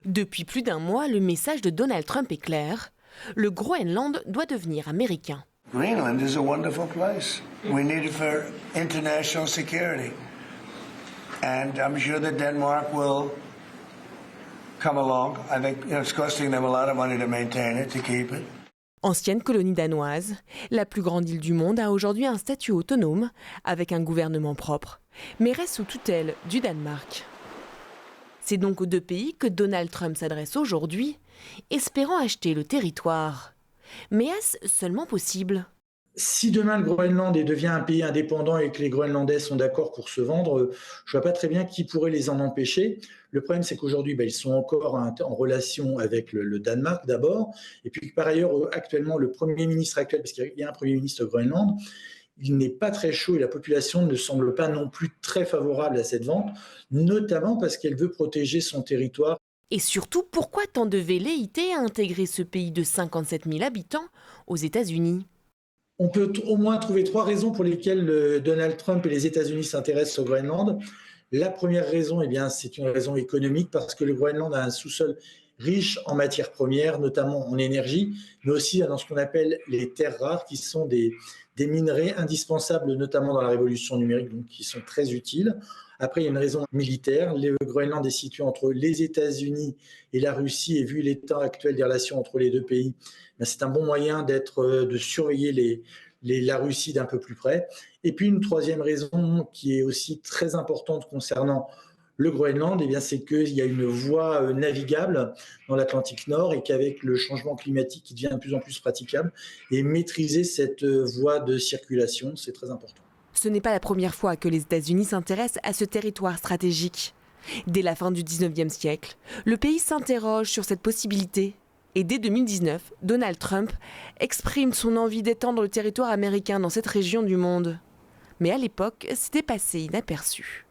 Depuis plus d'un mois, le message de Donald Trump est clair. Le Groenland doit devenir américain. Greenland is a wonderful place. We need it for international security. And I'm sure that Denmark will come along. I think it's costing them a lot of money to maintain it, to keep it. Ancienne colonie danoise, la plus grande île du monde a aujourd'hui un statut autonome avec un gouvernement propre, mais reste sous tutelle du Danemark. C'est donc aux deux pays que Donald Trump s'adresse aujourd'hui, espérant acheter le territoire. Mais est-ce seulement possible ? Si demain le Groenland devient un pays indépendant et que les Groenlandais sont d'accord pour se vendre, je ne vois pas très bien qui pourrait les en empêcher. Le problème, c'est qu'aujourd'hui, ils sont encore en relation avec le Danemark d'abord. Et puis par ailleurs, actuellement, le Premier ministre actuel, parce qu'il y a un Premier ministre au Groenland, il n'est pas très chaud et la population ne semble pas non plus très favorable à cette vente, notamment parce qu'elle veut protéger son territoire. Et surtout, pourquoi tant de velléités à intégrer ce pays de 57 000 habitants aux États-Unis ? On peut au moins trouver 3 raisons pour lesquelles Donald Trump et les États-Unis s'intéressent au Groenland. La première raison, c'est une raison économique parce que le Groenland a un sous-sol riche en matières premières, notamment en énergie, mais aussi dans ce qu'on appelle les terres rares, qui sont des minerais indispensables, notamment dans la révolution numérique, donc qui sont très utiles. Après, il y a une raison militaire. Le Groenland est situé entre les États-Unis et la Russie, et vu l'état actuel des relations entre les deux pays, c'est un bon moyen de surveiller la Russie d'un peu plus près. Et puis une troisième raison qui est aussi très importante concernant le Groenland, c'est qu'il y a une voie navigable dans l'Atlantique Nord et qu'avec le changement climatique qui devient de plus en plus praticable, et maîtriser cette voie de circulation, c'est très important. Ce n'est pas la première fois que les États-Unis s'intéressent à ce territoire stratégique. Dès la fin du 19e siècle, le pays s'interroge sur cette possibilité. Et dès 2019, Donald Trump exprime son envie d'étendre le territoire américain dans cette région du monde. Mais à l'époque, c'était passé inaperçu.